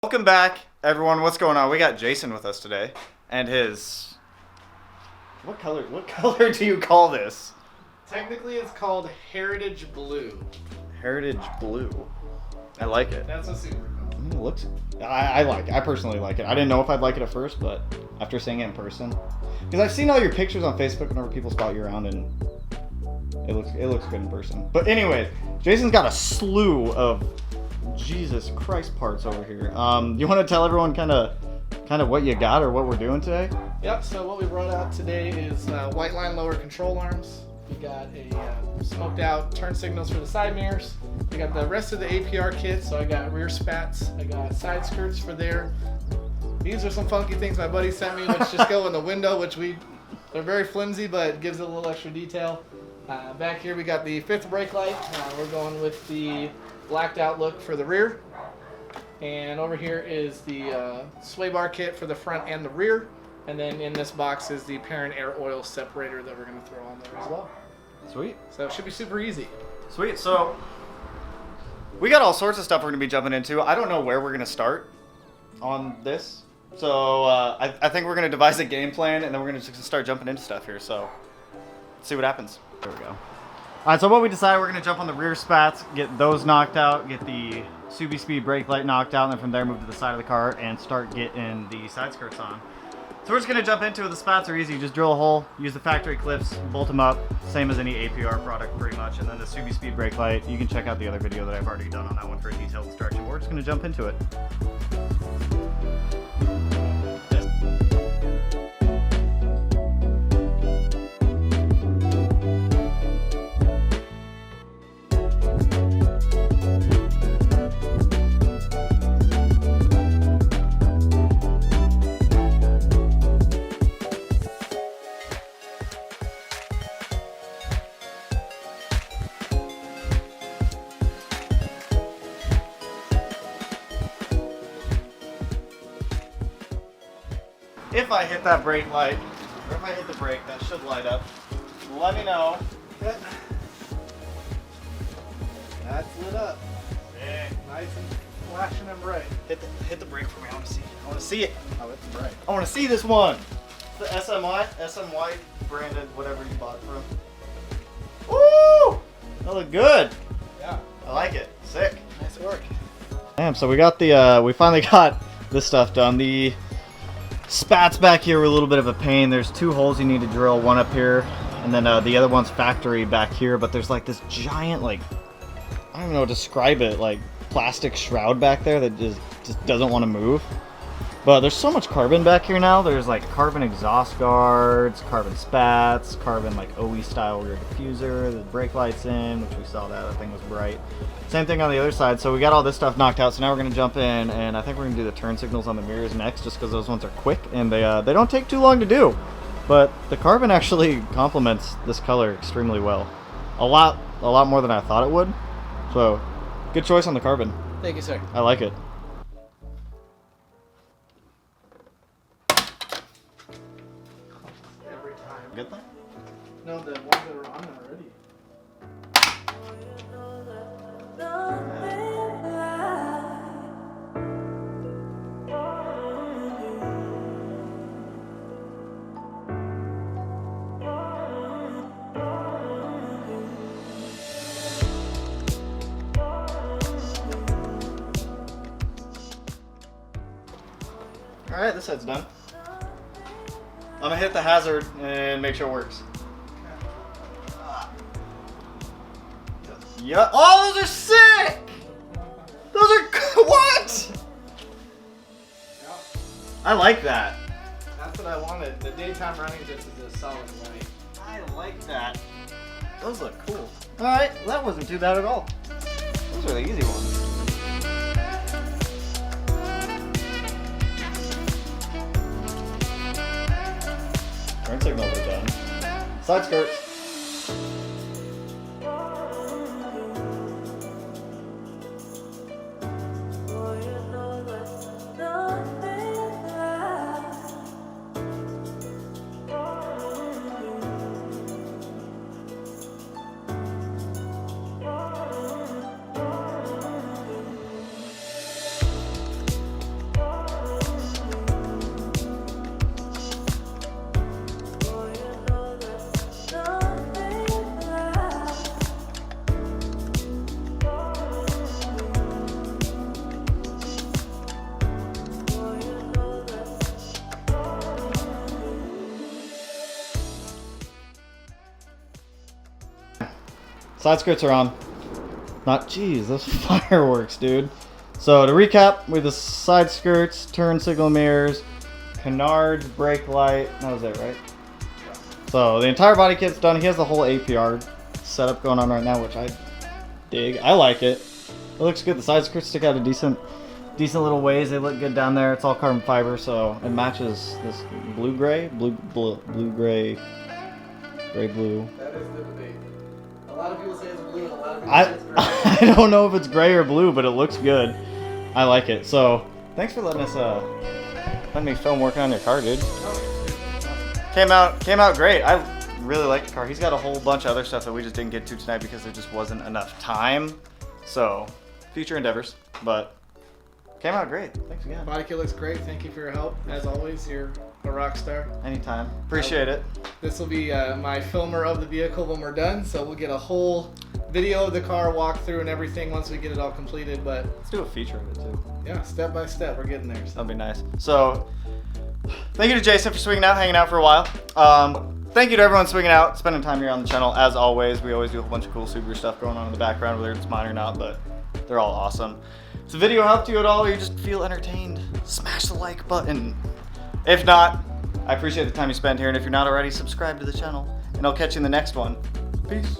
Welcome back, everyone. What's going on? We got Jason with us today, and his what color do you call this? Technically, it's called Heritage Blue. Heritage Blue. I like it. That's what Subaru calls it. It looks. I personally like it. I didn't know if I'd like it at first, but after seeing it in person, because I've seen all your pictures on Facebook whenever people spot you around, and it looks good in person. But anyways, Jason's got a slew of Jesus Christ parts over here. You want to tell everyone kind of what you got or what we're doing today? Yep, so what we brought out today is white line lower control arms. We got a smoked out turn signals for the side mirrors. We got the rest of the APR kit, so I got rear spats, I got side skirts for there. These are some funky things my buddy sent me, which just go in the window, they're very flimsy, but it gives it a little extra detail. Back here we got the fifth brake light. We're going with the blacked out look for the rear. And over here is the sway bar kit for the front and the rear. And then in this box is the parent air oil separator that we're going to throw on there as well. Sweet. So it should be super easy. Sweet. So we got all sorts of stuff we're going to be jumping into. I don't know where we're going to start on this. So I think we're going to devise a game plan, and then we're going to start jumping into stuff here. So let's see what happens. There we go. Alright, so what we decided, we're going to jump on the rear spats, get those knocked out, get the Subi Speed brake light knocked out, and then from there move to the side of the car and start getting the side skirts on. So we're just going to jump into it. The spats are easy. You just drill a hole, use the factory clips, bolt them up, same as any APR product pretty much. And then the Subi Speed brake light, you can check out the other video that I've already done on that one for a detailed instruction. We're just going to jump into it. If I hit that brake light, or if I hit the brake, that should light up. Let me know. That's lit up. Yeah. Nice and flashing and bright. Hit the brake for me. I want to see it. I want to see it. Oh, it's bright. I want to see this one. The SMY branded, whatever you bought from. Woo! That look good. Yeah. I like it. Sick. Nice work. Damn. So we got we finally got this stuff done. The spats back here were a little bit of a pain. There's two holes you need to drill, one up here, and then the other one's factory back here, but there's like this giant, like, I don't even know how to describe it, like plastic shroud back there that just doesn't want to move. But there's so much carbon back here now. There's like carbon exhaust guards, carbon spats, carbon like OE style rear diffuser, the brake lights in, which we saw that thing was bright. Same thing on the other side. So we got all this stuff knocked out. So now we're gonna jump in, and I think we're gonna do the turn signals on the mirrors next, just because those ones are quick and they don't take too long to do. But the carbon actually complements this color extremely well, a lot more than I thought it would. So good choice on the carbon. Thank you, sir. I like it. Every time. Good thing. No, the ones that are on there already. Alright, this side's done. I'm gonna hit the hazard and make sure it works. Yeah. Oh, those are sick! Those are what? Yeah. I like that. That's what I wanted. The daytime running just is a solid white. I like that. Those look cool. Alright, that wasn't too bad at all. Those are the easy ones. Turn signals are done. Side skirts. Side skirts are on. Not, geez, those fireworks, dude. So to recap, with the side skirts, turn signal mirrors, canards, brake light. That was it, right? So the entire body kit's done. He has the whole APR setup going on right now, which I dig. I like it. It looks good. The side skirts stick out a decent little ways. They look good down there. It's all carbon fiber, so it matches this blue gray, blue gray, gray blue. That is the debate. A lot of people say it's blue, and a lot of people say it's gray. I don't know if it's gray or blue, but it looks good. I like it. So thanks for letting me film working on your car, dude. Came out great. I really like the car. He's got a whole bunch of other stuff that we just didn't get to tonight because there just wasn't enough time. So future endeavors, but came out great. Thanks again. Body kit looks great. Thank you for your help. As always, you're a rock star. Anytime. Appreciate it. This will be my filmer of the vehicle when we're done, so we'll get a whole video of the car, walk through and everything once we get it all completed. But Let's do a feature of it too. yeah, step by step, we're getting there. So. That'd be nice. So thank you to Jason for swinging out, hanging out for a while. Thank you to everyone swinging out, spending time here on the channel. As always, we always do a whole bunch of cool Subaru stuff going on in the background, whether it's mine or not, but they're all awesome. If the video helped you at all, or you just feel entertained, smash the like button. If not, I appreciate the time you spent here, and if you're not already, subscribe to the channel, and I'll catch you in the next one. Peace.